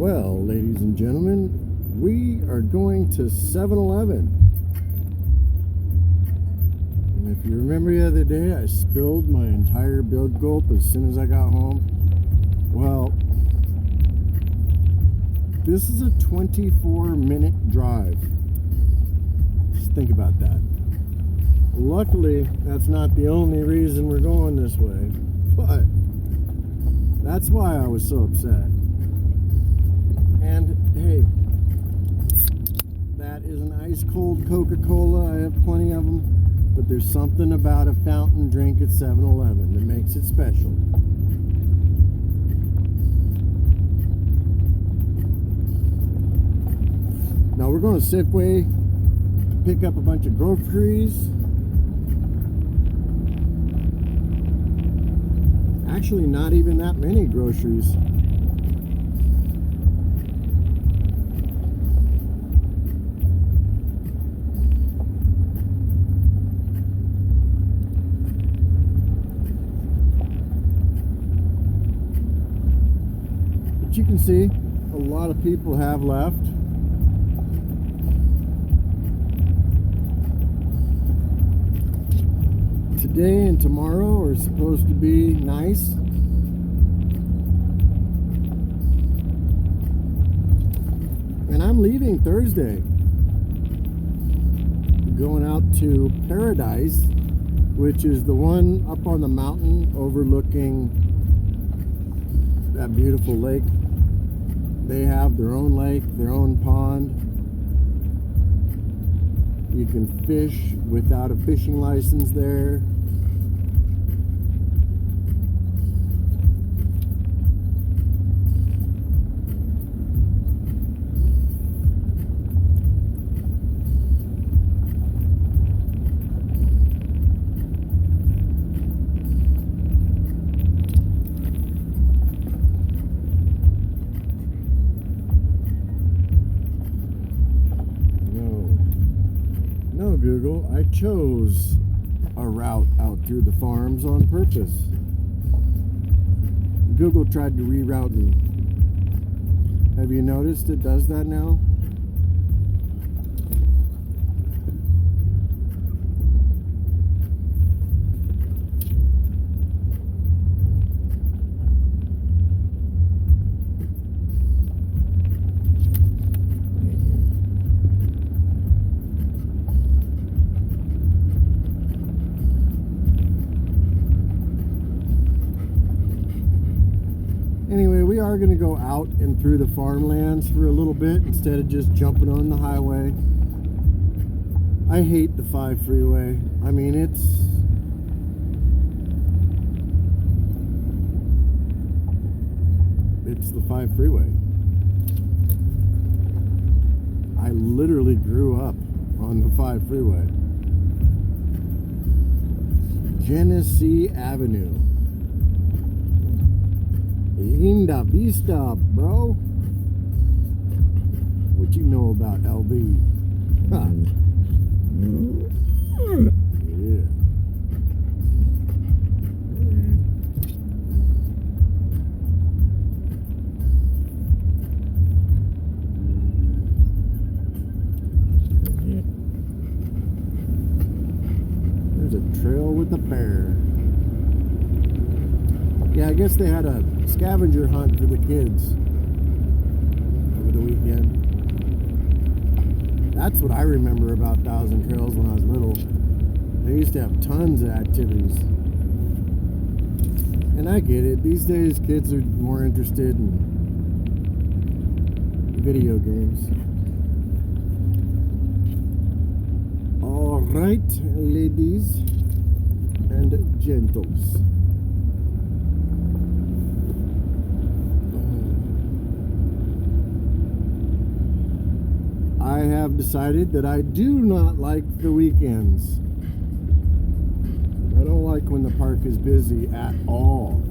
Well, ladies and gentlemen, we are going to 7-Eleven. And if you remember the other day, I spilled my entire Big Gulp as soon as I got home. Well, this is a 24-minute drive. Just think about that. Luckily, that's not the only reason we're going this way, but that's why I was so upset. And hey, that is an ice-cold Coca-Cola. I have plenty of them, but there's something about a fountain drink at 7-Eleven that makes it special. Now we're going to Safeway to pick up a bunch of groceries. Actually, not even that many groceries. But you can see a lot of people have left. Today and tomorrow are supposed to be nice. And I'm leaving Thursday. Going out to Paradise, which is the one up on the mountain overlooking that beautiful lake. They have their own lake, their own pond. You can fish without a fishing license there. No, Google, I chose a route out through the farms on purpose. Google tried to reroute me. Have you noticed it does that now? Anyway, we are going to go out and through the farmlands for a little bit instead of just jumping on the highway. I hate the 5 freeway. I mean, it's the 5 freeway. I literally grew up on the 5 freeway. Genesee Avenue. Linda Vista, bro. What you know about LB? Huh. Yeah. There's a trail with a bear. Yeah, I guess they had a scavenger hunt for the kids over the weekend. That's what I remember about Thousand Trails when I was little. They used to have tons of activities. And I get it. These days, kids are more interested in video games. All right, ladies and gentles. I have decided that I do not like the weekends. I don't like when the park is busy at all.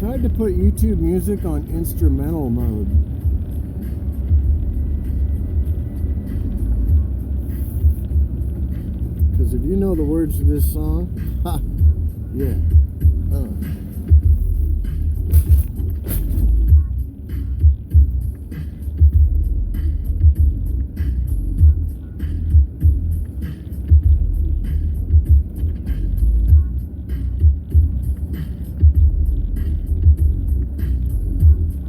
tried to put YouTube music on instrumental mode. Because if you know the words to this song, ha, yeah.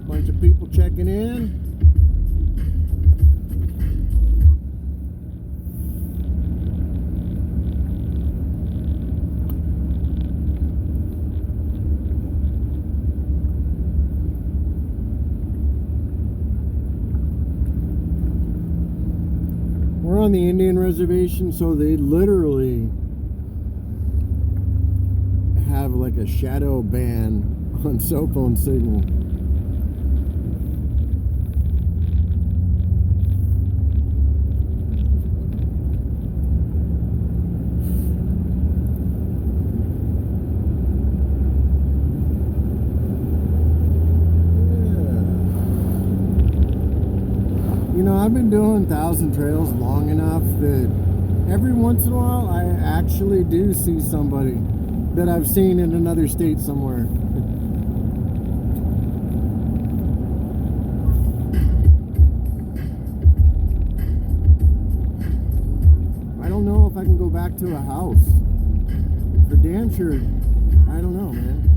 Bunch of people checking in. We're on the Indian reservation, so they literally have like a shadow ban on cell phone signal. You know, I've been doing Thousand Trails long enough that every once in a while I actually do see somebody that I've seen in another state somewhere. I don't know if I can go back to a house. For damn sure, I don't know, man.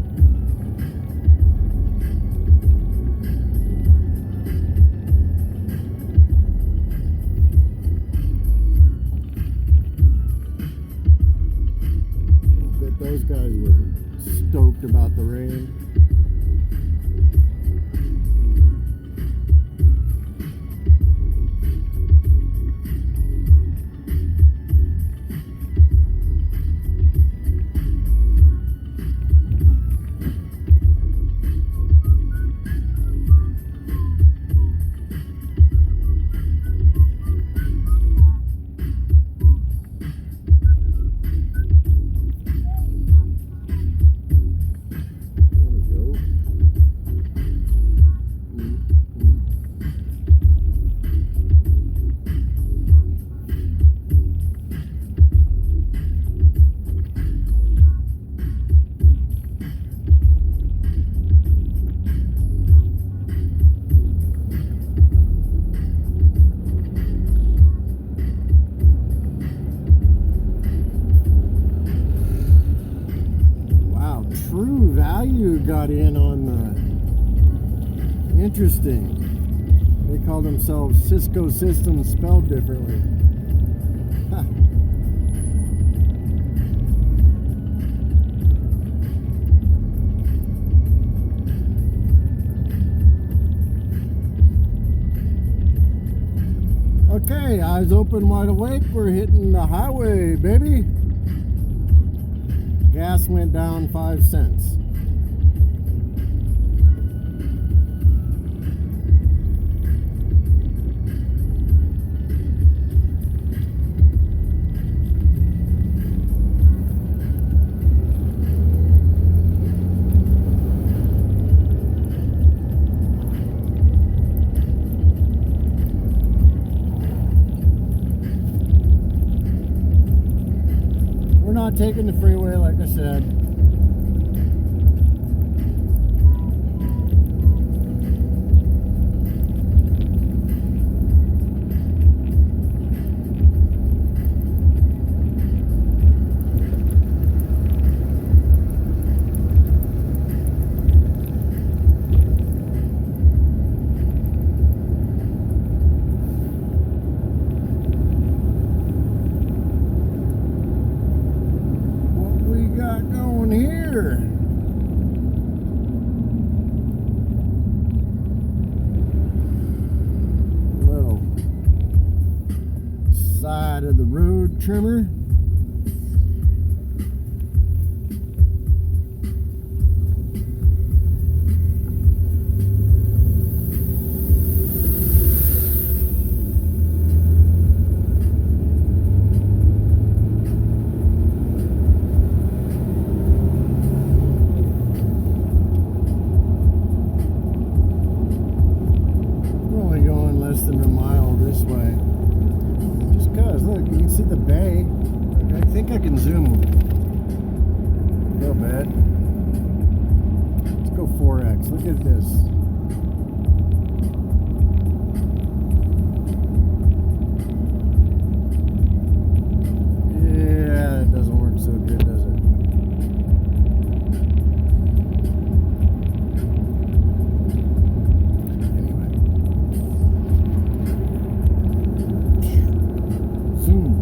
Those guys were stoked about the rain. True Value got in on the... Interesting. They call themselves Cisco Systems spelled differently. Ha. Okay, eyes open, wide awake. We're hitting the highway, baby. Gas went down 5 cents. We're not taking the freeway, like I said. Going here. Little side of the road trimmer. this. Yeah, it doesn't work so good, does it? Anyway. Zoom.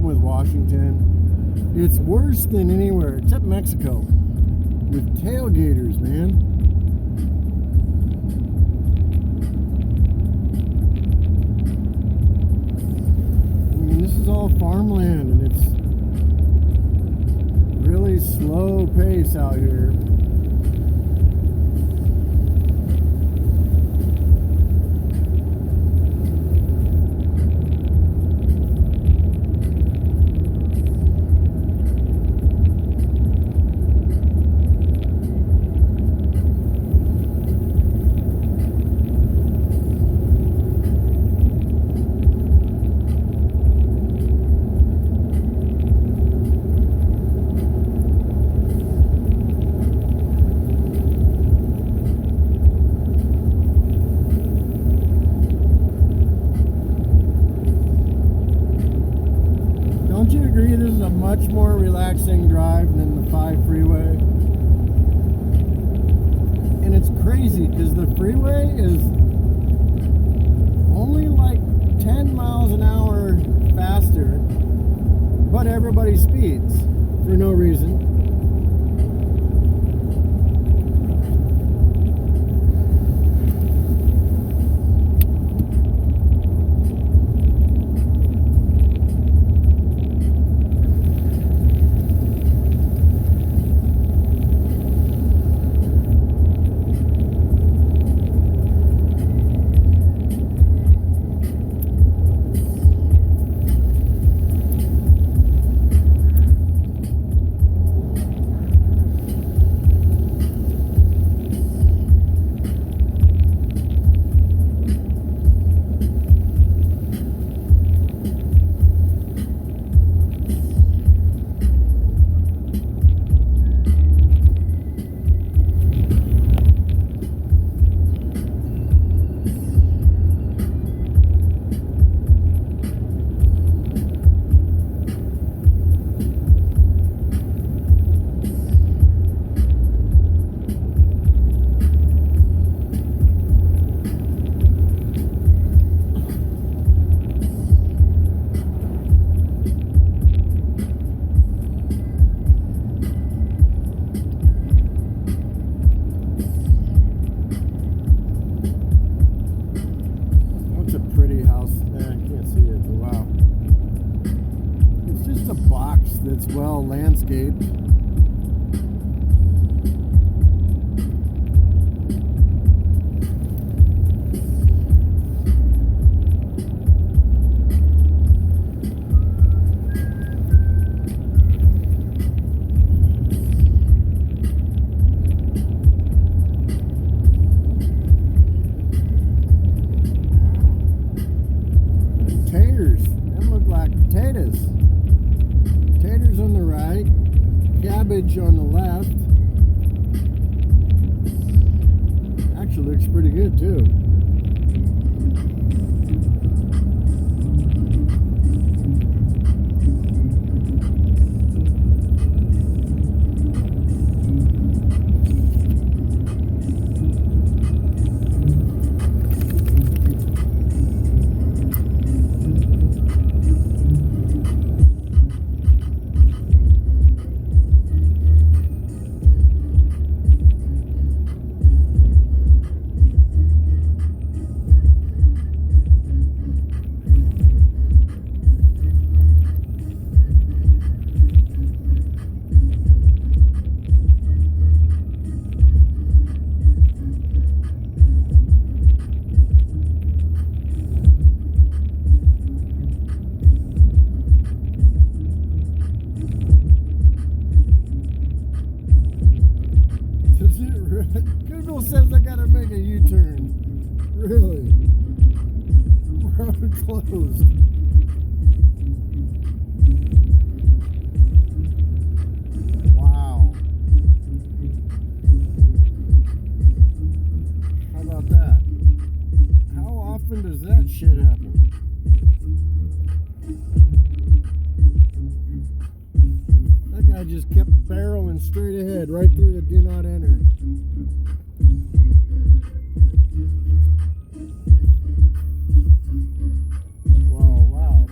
With Washington, it's worse than anywhere except Mexico with tailgaters, man. I mean, this is all farmland and it's really slow pace out here. Don't you agree this is a much more relaxing drive than the 5 freeway? And it's crazy because the freeway is only like 10 miles an hour faster, but everybody speeds for no reason. That's well landscaped. Taters, them look like potatoes. Taters on the right, cabbage on the left. Actually looks pretty good too. Google says I gotta make a U-turn. Really? Road closed. Wow. How about that? How often does that shit happen? That guy just kept barreling straight ahead, right through the do not enter. Wow.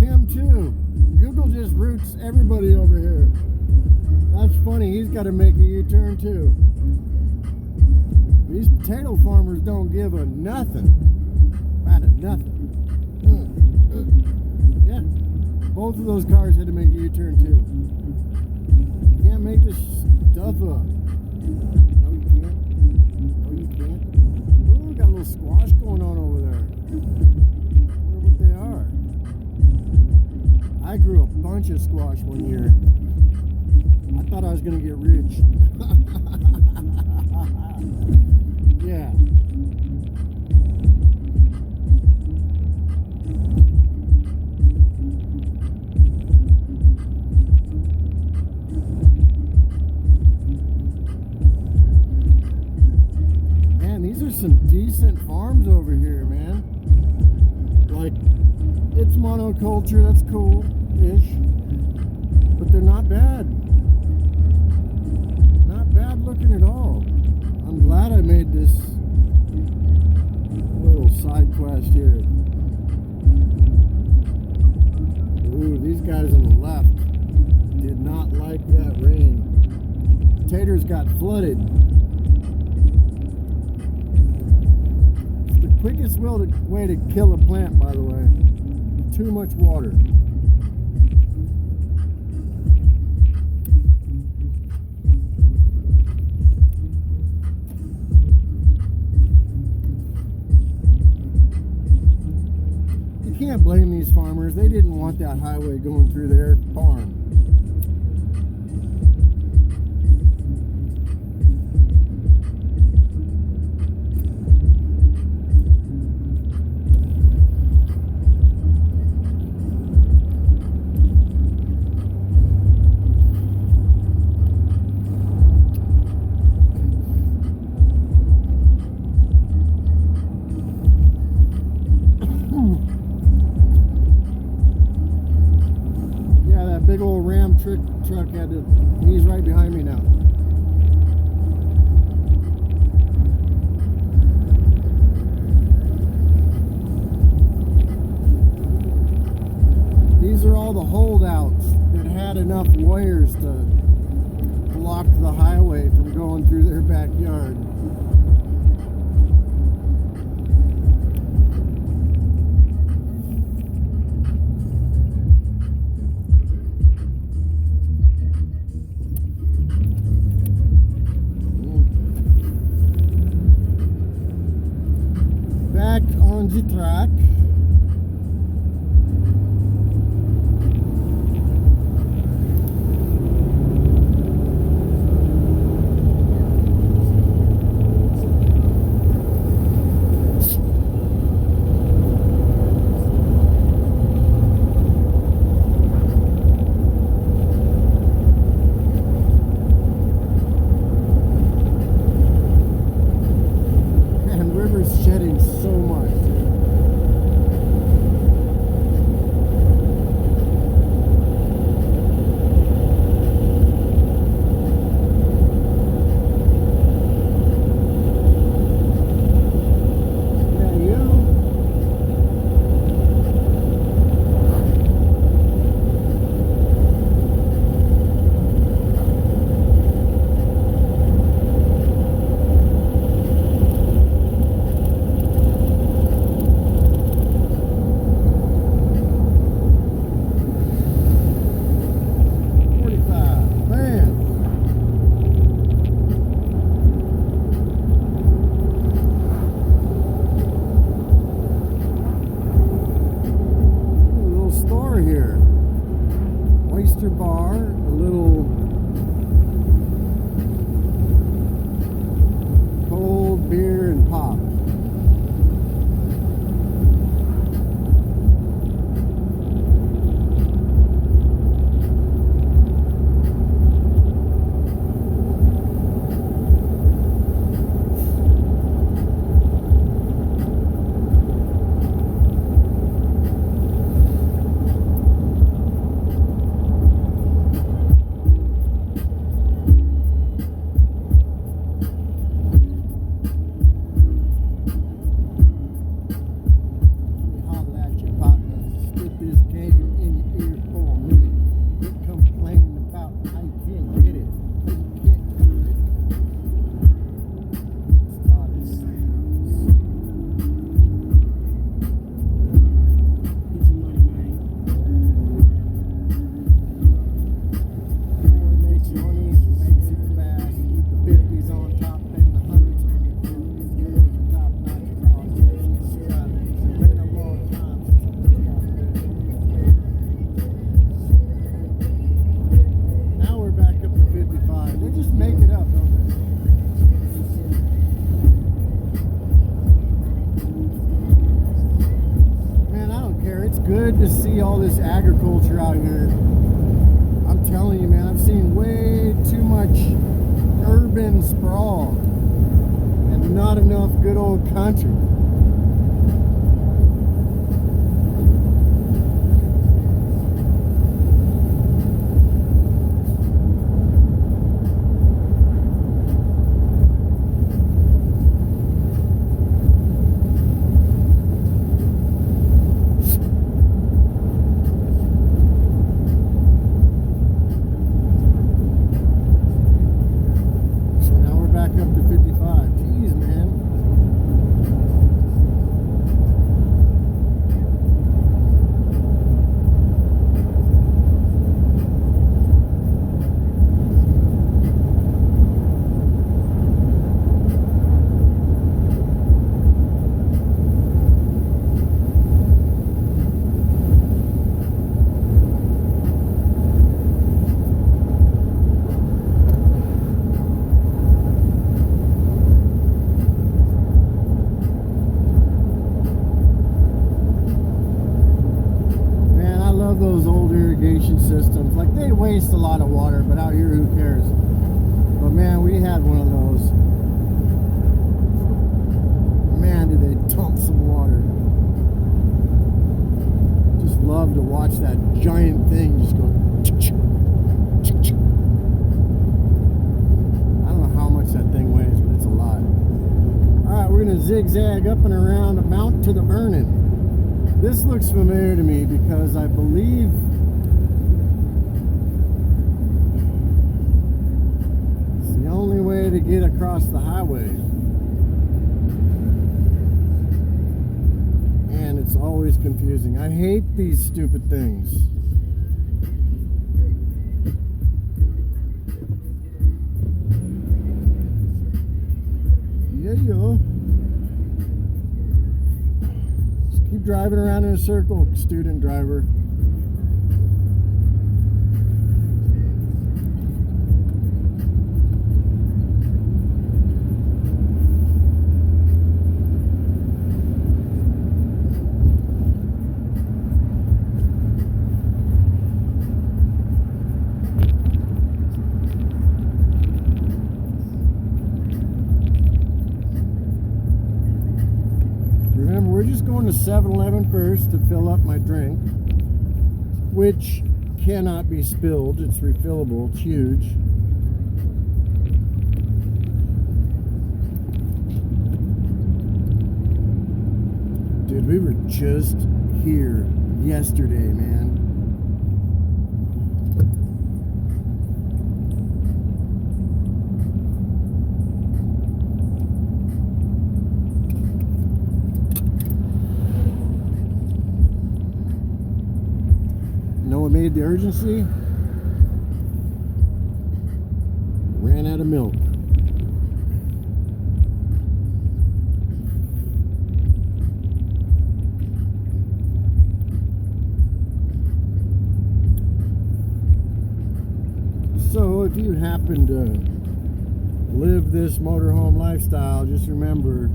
Him too. Google just routes everybody over here. That's funny, he's got to make a U-turn too. These potato farmers don't give a nothing. Out of nothing. Yeah. Both of those cars had to make a U-turn too. You can't make this stuff up. No, you can't. No, you can't. Ooh, got a little squash going on over there. I wonder what they are. I grew a bunch of squash one year. I thought I was going to get rich. Yeah. Man, these are some decent farms over here, man. Like, it's monoculture, that's cool-ish. But they're not bad. Not bad looking at all. I'm glad I made this little side quest here. Ooh, these guys on the left did not like that rain. Taters got flooded. It's the quickest way to kill a plant, by the way. Too much water. You can't blame these farmers. They didn't want that highway going through their farm. Big old Ram truck had to, he's right behind me now. These are all the holdouts that had enough wires to block the highway from going through their backyard. Back on the track. Man, river's shedding so much. lobster bar, a little cold beer and pop. Good to see all this agriculture out here. I'm telling you, man, I've seen way too much urban sprawl and not enough good old country. Those old irrigation systems, like, they waste a lot of water, but out here who cares? But man, we had one of those. Man, did they dump some water. Just love to watch that giant thing just go. I don't know how much that thing weighs, but it's a lot. Alright, we're gonna zigzag up and around the Mount to the Vernon. This looks familiar to me because I believe it's the only way to get across the highway. And it's always confusing. I hate these stupid things. Yeah. Keep driving around in a circle, student driver. Remember, we're just going to 7-Eleven first to fill up my drink, which cannot be spilled. It's refillable. It's huge. Dude, we were just here yesterday, man. Know what made the urgency? Ran out of milk. if you happen to live this motorhome lifestyle, just remember,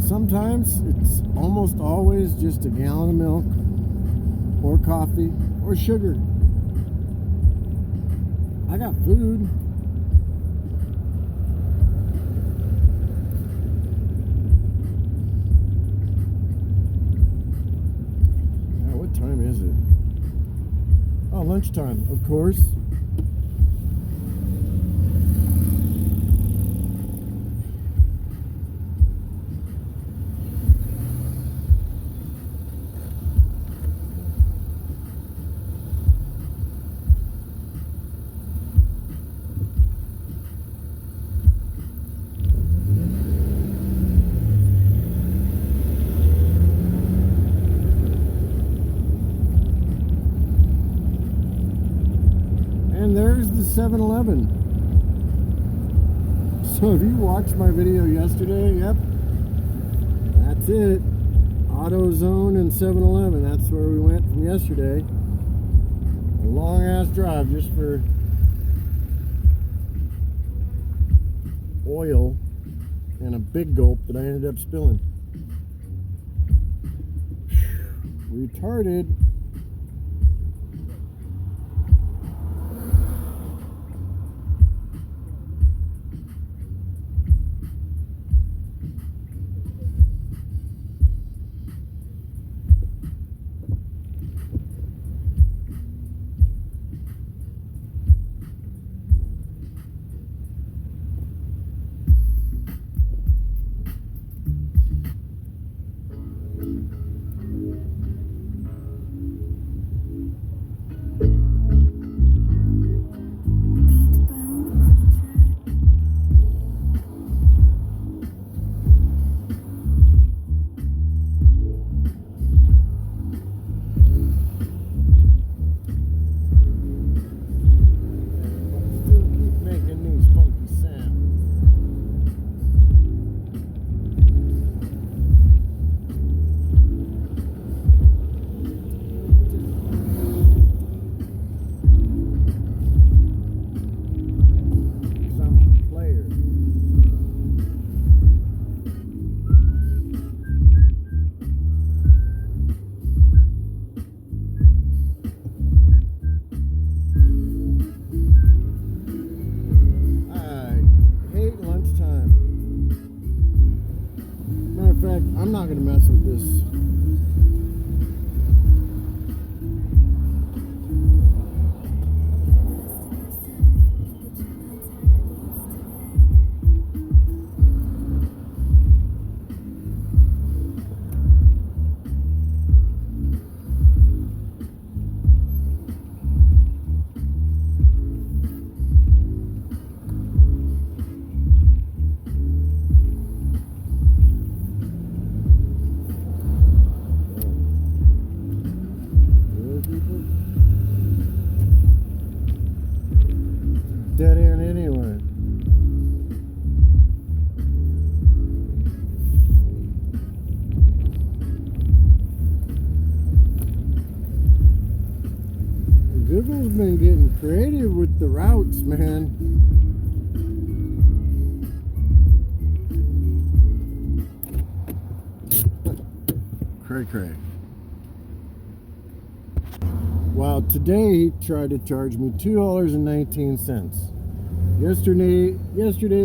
sometimes it's almost always just a gallon of milk or coffee or sugar. I got food. Now, what time is it? Oh, lunchtime, of course. And there's the 7-Eleven. So if you watched my video yesterday, yep, that's it. AutoZone and 7-Eleven. That's where we went from yesterday. A long ass drive just for oil and a big gulp that I ended up spilling. Retarded. I'm not gonna mess with this. Dead end anyway. Google's been getting creative with the routes, man. Cray cray. Wow, today he tried to charge me $2.19. Yesterday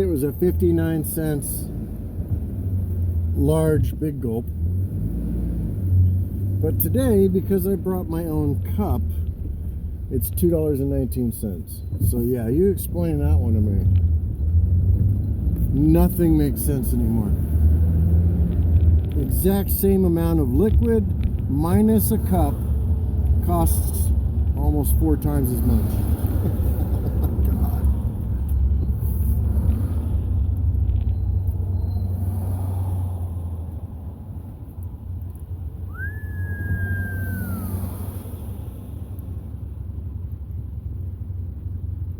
it was a 59 cents large big gulp. But today, because I brought my own cup, it's $2.19. So yeah, you explain that one to me. Nothing makes sense anymore. Exact same amount of liquid minus a cup costs almost 4 times as much. God.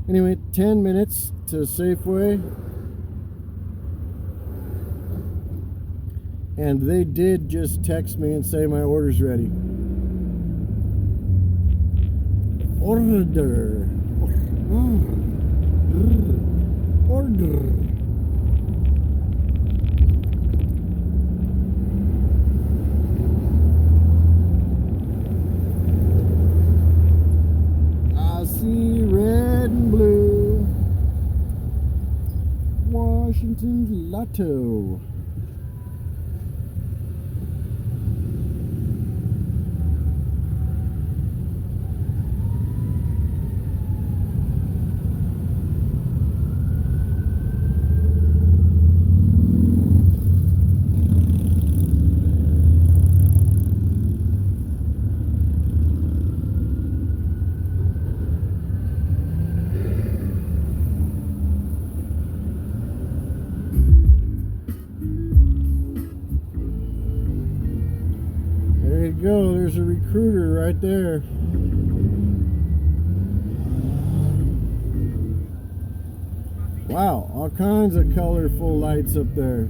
Anyway, 10 minutes to Safeway. And they did just text me and say my order's ready. Order. Order. I see red and blue. Washington's Lotto. There you go, there's a recruiter right there. Wow, all kinds of colorful lights up there.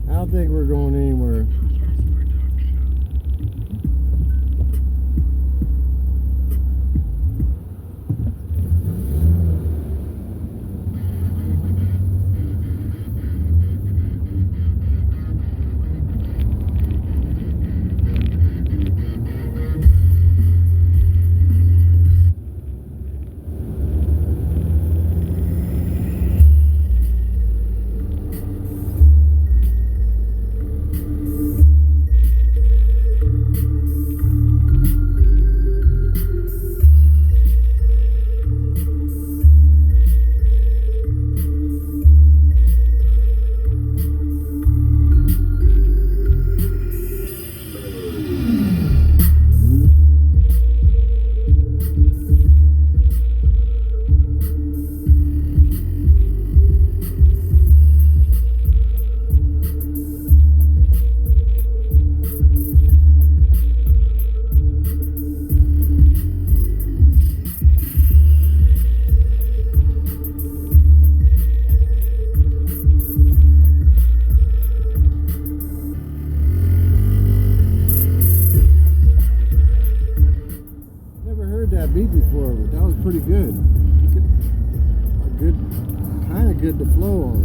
I don't think we're going anywhere. That beat before, but that was pretty good. Kind of good to flow on.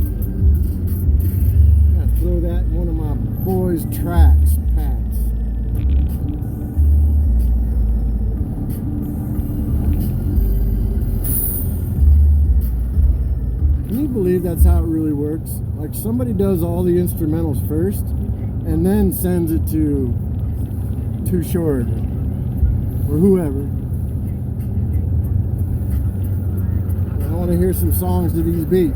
Gotta throw that in one of my boys' packs. Can you believe that's how it really works? Like somebody does all the instrumentals first, and then sends it to Too Short or whoever. I want to hear some songs to these beats.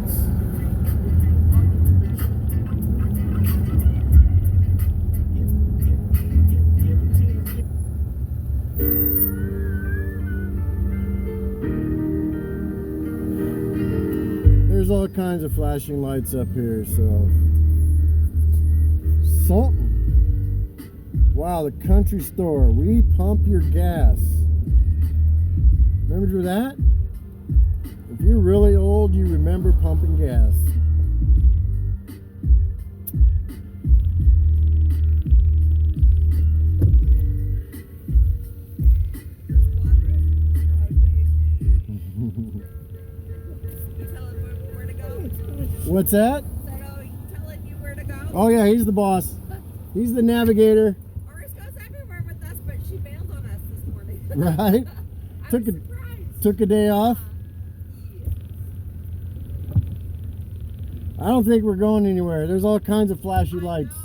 There's all kinds of flashing lights up here, so something. Wow, the country store. We pump your gas. Remember that? If you're really old, you remember pumping gas. What's that? Telling you where to go? Oh yeah, he's the boss. He's the navigator. Ours goes everywhere with us, but she bailed on us this morning. Right? Took a day off. I don't think we're going anywhere. There's all kinds of flashy lights.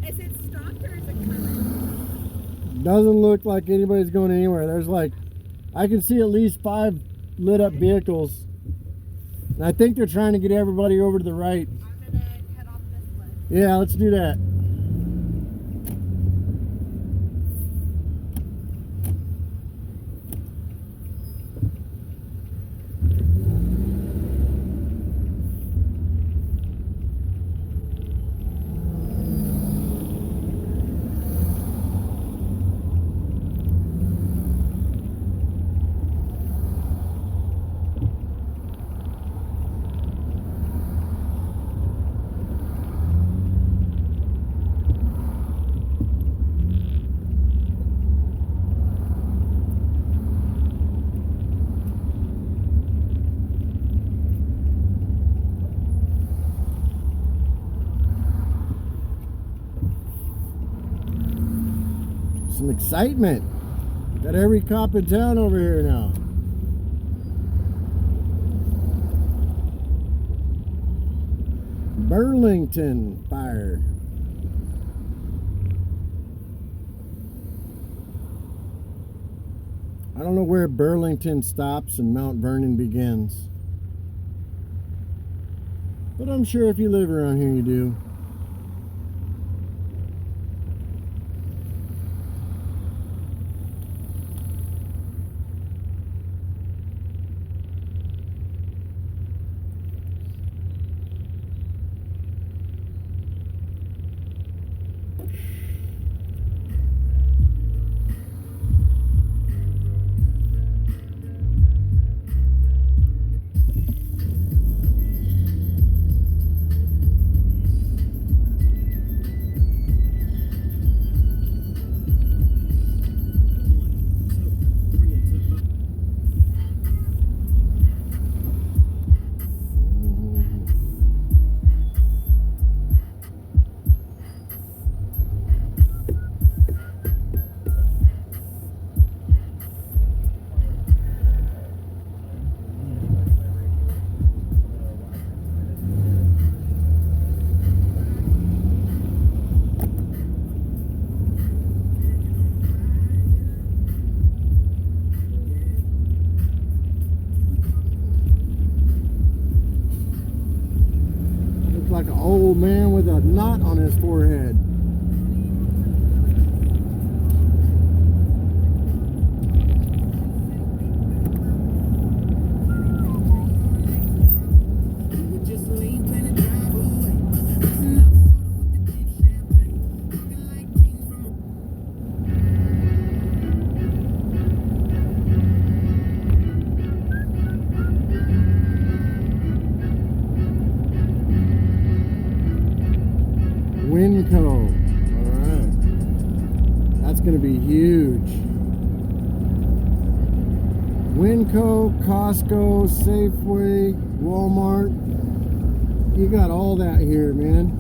Is it stopped or is it coming? Doesn't look like anybody's going anywhere. There's like, I can see at least 5 lit up vehicles. And I think they're trying to get everybody over to the right. I'm gonna head off this way. Yeah, let's do that. some excitement. Got every cop in town over here now. Burlington Fire. I don't know where Burlington stops and Mount Vernon begins, but I'm sure if you live around here you do. Like an old man with a knot on his forehead. Winco. Alright. That's going to be huge. Winco, Costco, Safeway, Walmart. You got all that here, man.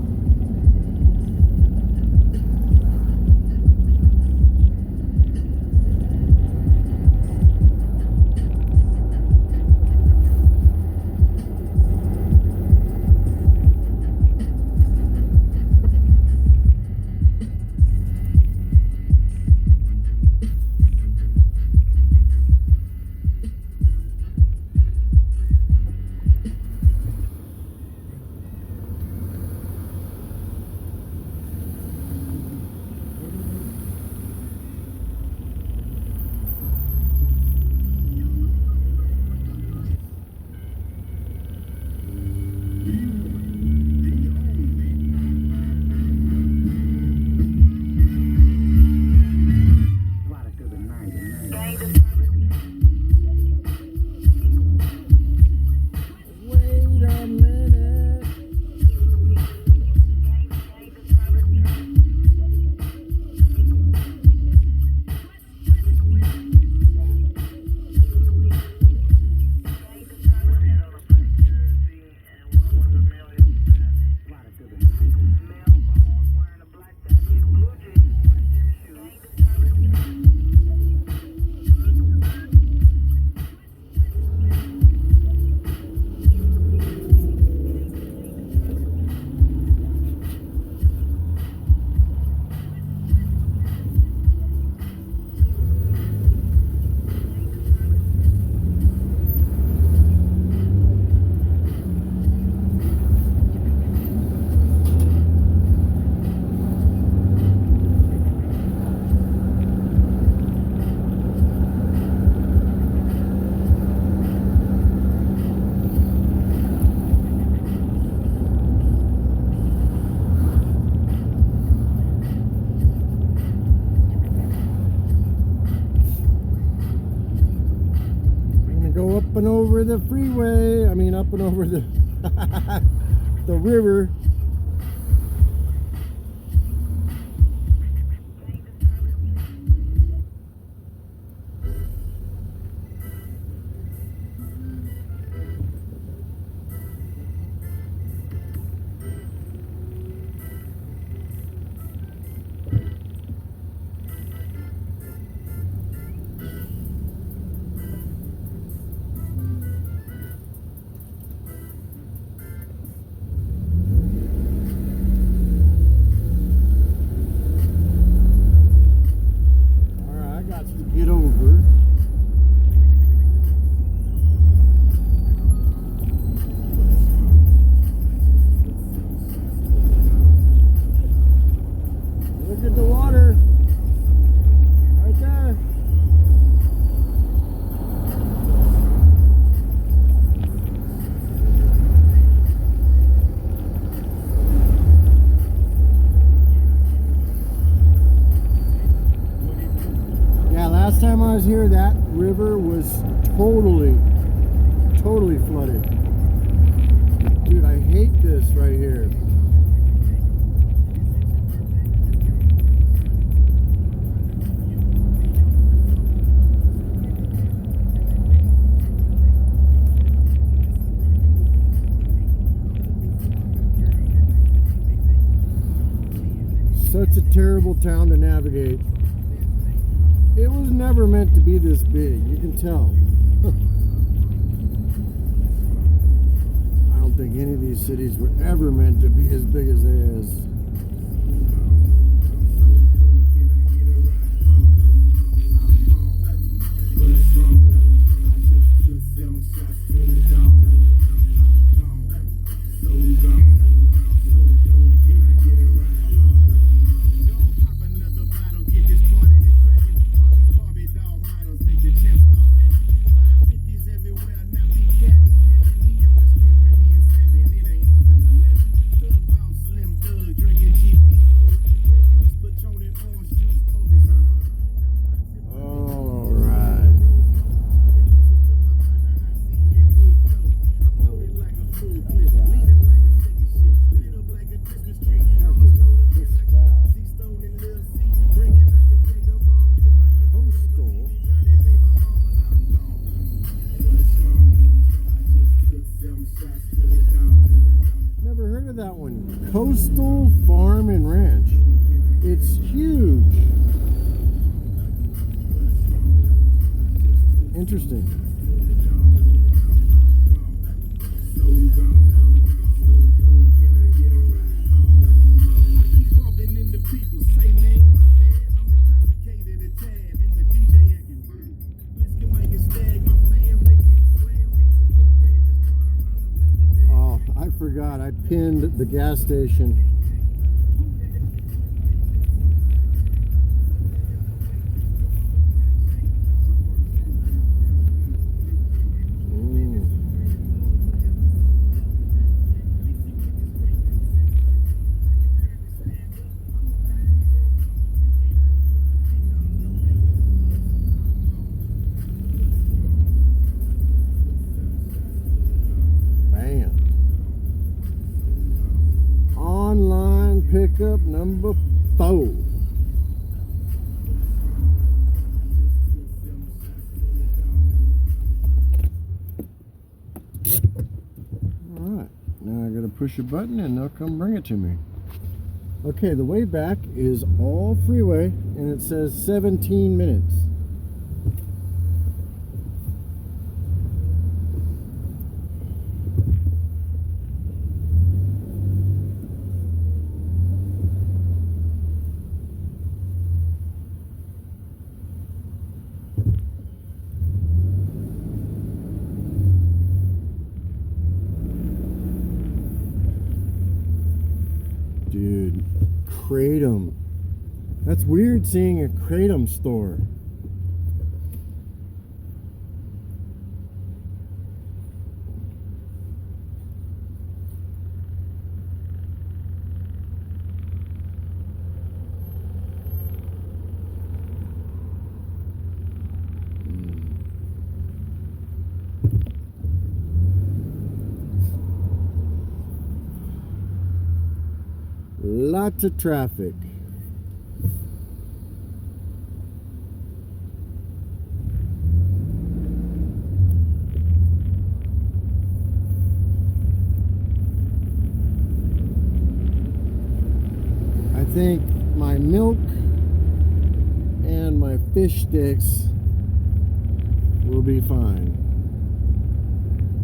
Up and over the freeway. I mean, up and over the the river. here, that river was totally flooded. Dude, I hate this right here. Such a terrible town to navigate. It was never meant to be this big, you can tell. I don't think any of these cities were ever meant to be as big as it is. That one, Coastal Farm and Ranch. It's huge. Interesting. I forgot, I pinned the gas station. Pickup number 4. Alright, now I gotta push a button and they'll come bring it to me. Okay, the way back is all freeway and it says 17 minutes. Dude, Kratom. That's weird seeing a Kratom store. Lots of traffic. I think my milk and my fish sticks will be fine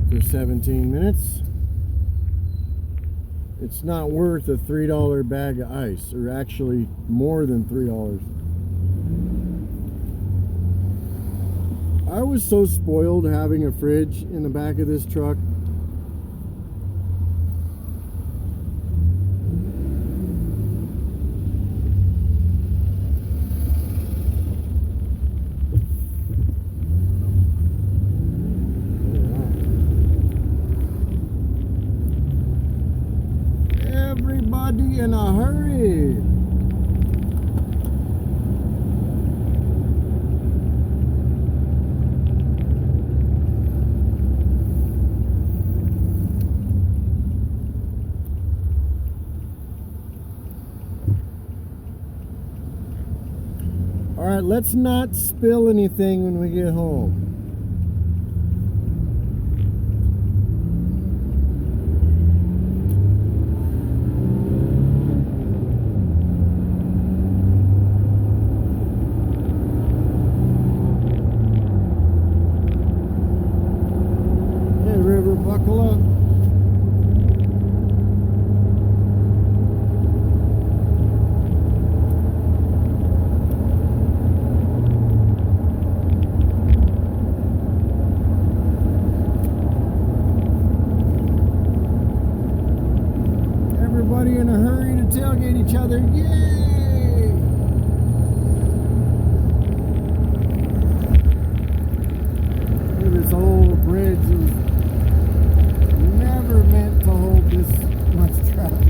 for 17 minutes. It's not worth a $3 bag of ice, or actually more than $3. I was so spoiled having a fridge in the back of this truck. Everybody in a hurry. 1 Alright, let's not spill anything when we get home. Hey, River, buckle up. Everybody in a hurry to tailgate each other. Yay! Look at this old bridge. It was never meant to hold this much traffic.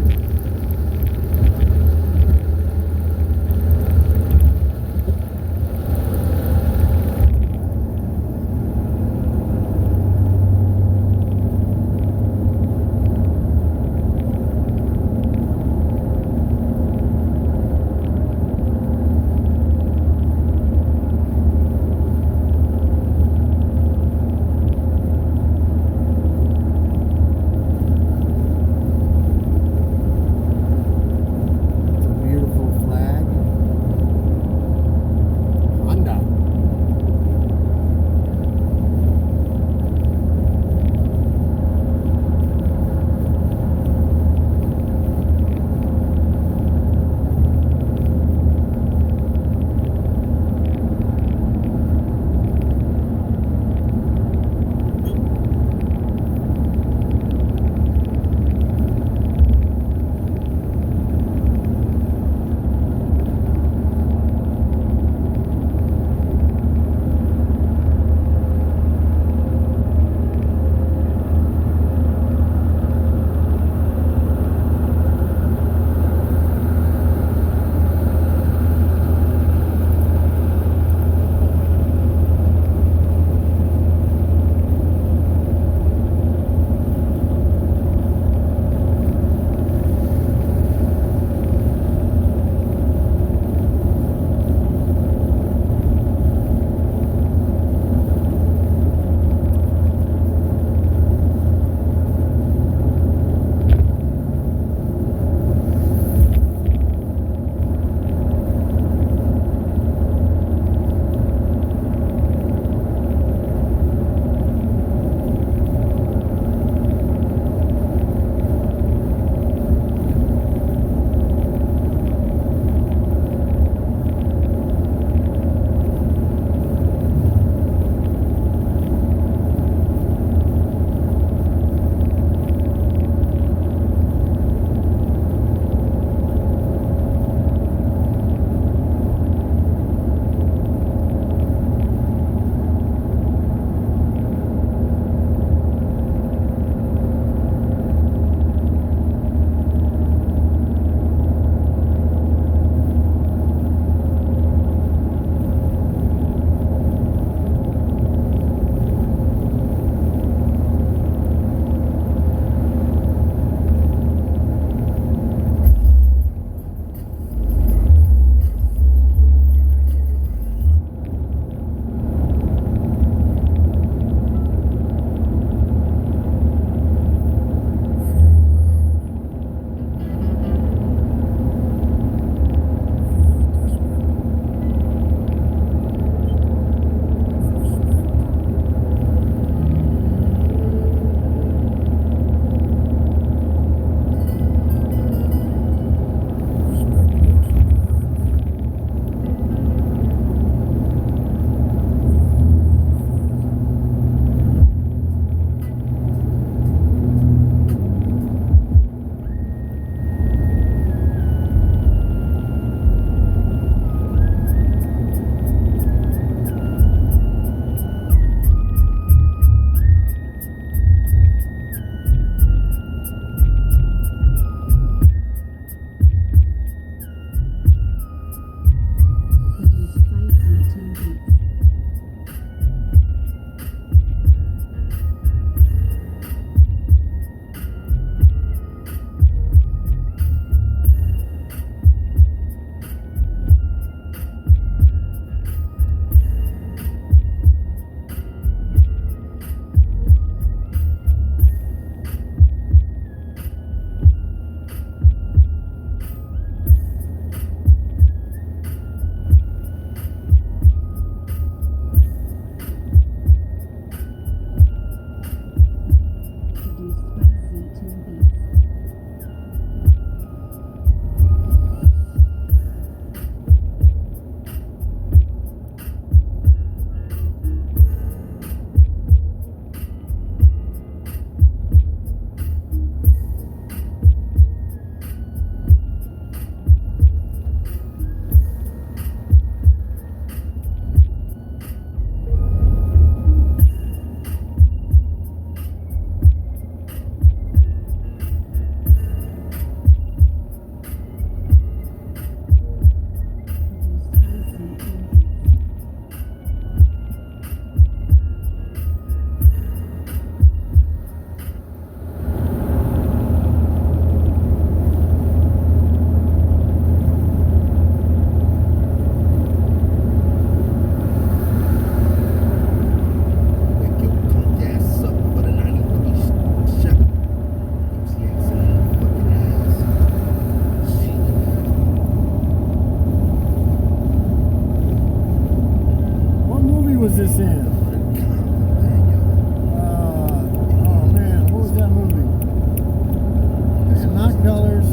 colors.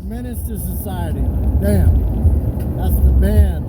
Menace to society. Damn. That's the band.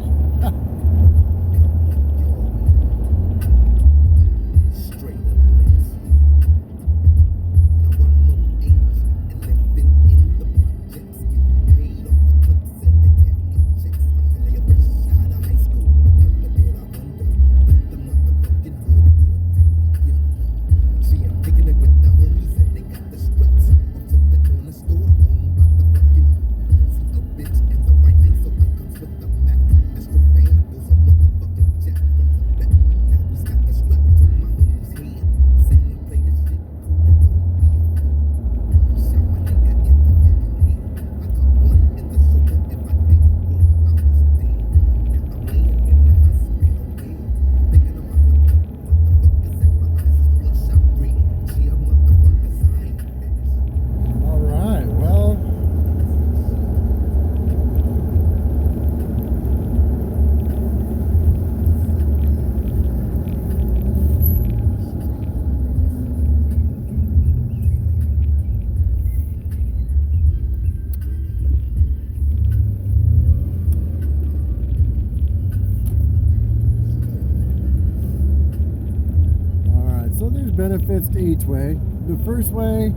So there's benefits to each way. The first way,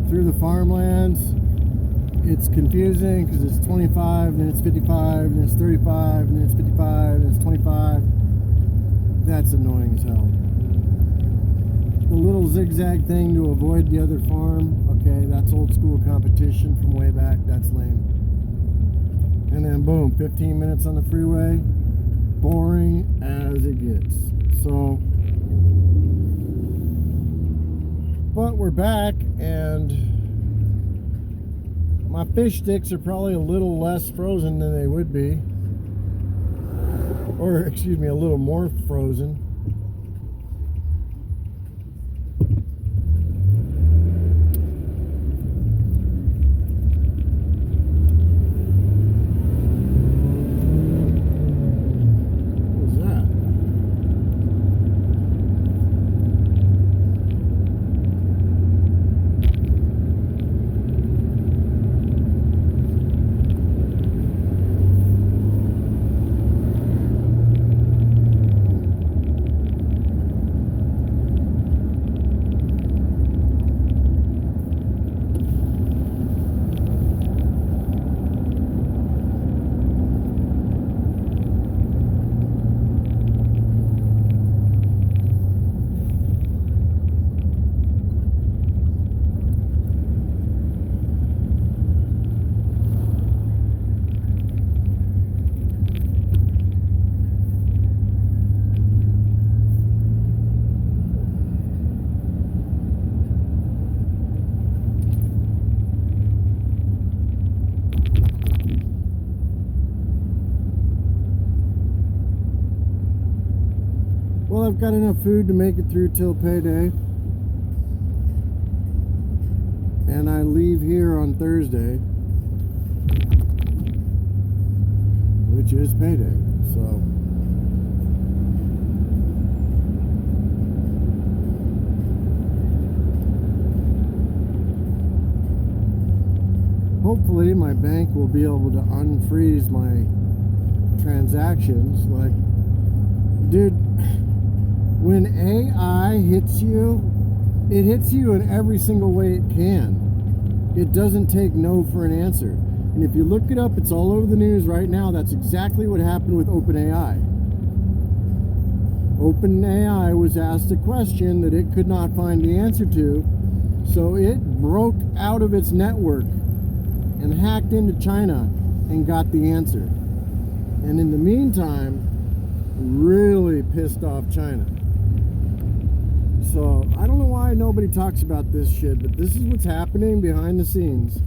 through the farmlands, it's confusing because it's 25, and then it's 55, and then it's 35, and then it's 55, and it's 25. That's annoying as hell. The little zigzag thing to avoid the other farm, okay, that's old school competition from way back. That's lame. And then boom, 15 minutes on the freeway, boring as it gets. So, but we're back, and my fish sticks are probably a little less frozen than they would be. Or, excuse me, a little more frozen. Well, I've got enough food to make it through till payday. And I leave here on Thursday, which is payday. So hopefully my bank will be able to unfreeze my transactions. Like, dude, when AI hits you, it hits you in every single way it can. It doesn't take no for an answer. And if you look it up, it's all over the news right now. That's exactly what happened with OpenAI. OpenAI was asked a question that it could not find the answer to, so it broke out of its network and hacked into China and got the answer. And in the meantime, really pissed off China. So I don't know why nobody talks about this shit, but this is what's happening behind the scenes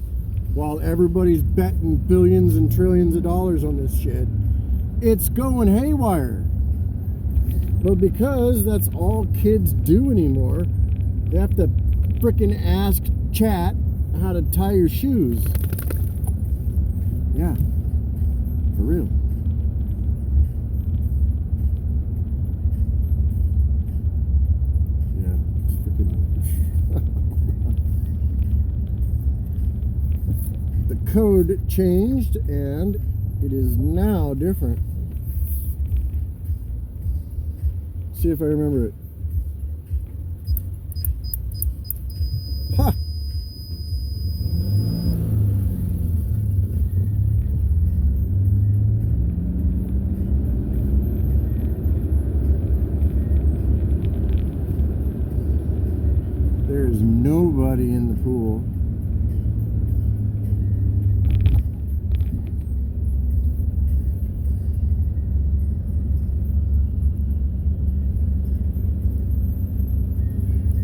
while everybody's betting billions and trillions of dollars on this shit. It's going haywire. But because that's all kids do anymore, they have to frickin' ask chat how to tie your shoes. Yeah, for real. Yeah, it's freaking. The code changed and it is now different. See if I remember it. Ha! There's nobody in the pool.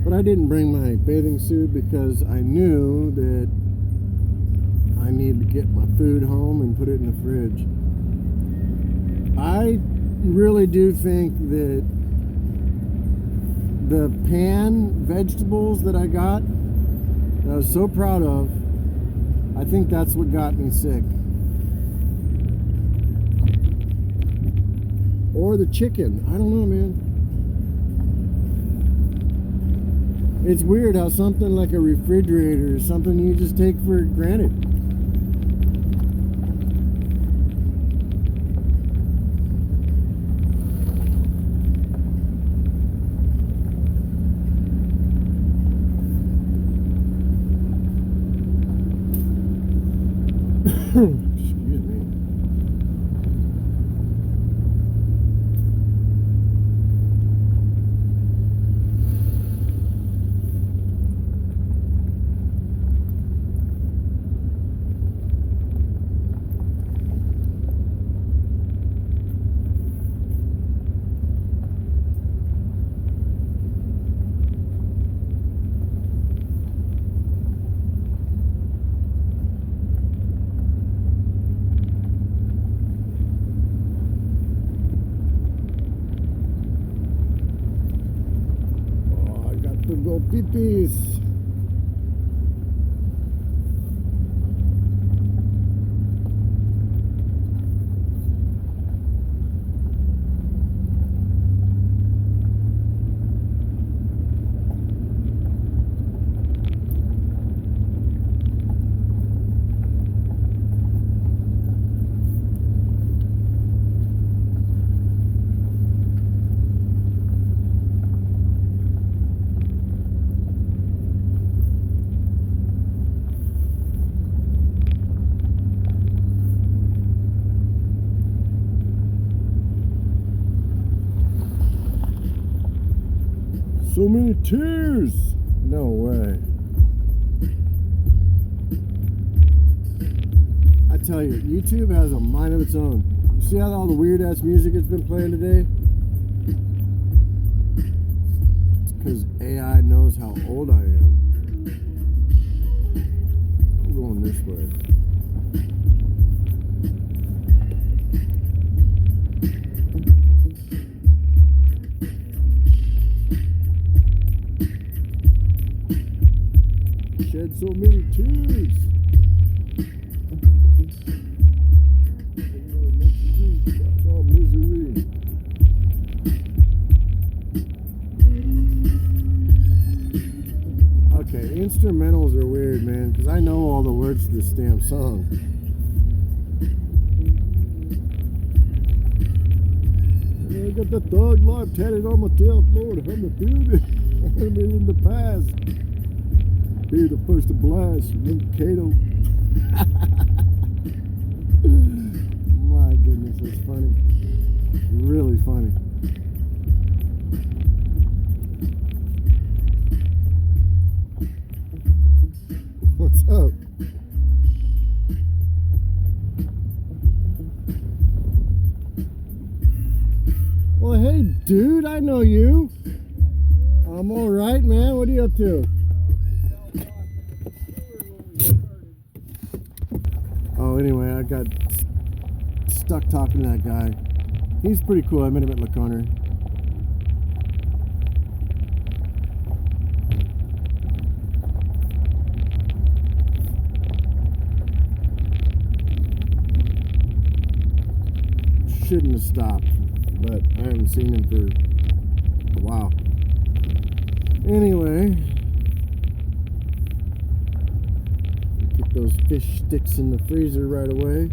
But I didn't bring my bathing suit because I knew that I needed to get my food home and put it in the fridge. I really do think that the pan vegetables that I got, that I was so proud of, I think that's what got me sick. Or the chicken. I don't know, man. It's weird how something like a refrigerator is something you just take for granted. Excuse me. Go peepees. So many tears! No way. I tell you, YouTube has a mind of its own. You see how all the weird ass music it's been playing today? It's because AI knows how old I am. I'm going this way. Shed so many tears. Oh, misery. Okay, instrumentals are weird, man, because I know all the words to this damn song. I got the thug life tatted on my tail, Lord, I'm the beauty. I'm in the past. Be the first to blast, Kato. My goodness, that's funny. Really funny. dude. I know you. I'm all right, man. What are you up to? Oh, anyway, I got stuck talking to that guy. He's pretty cool. I met him at LaConner. Shouldn't have stopped, but I haven't seen him for a while. Anyway, get those fish sticks in the freezer right away.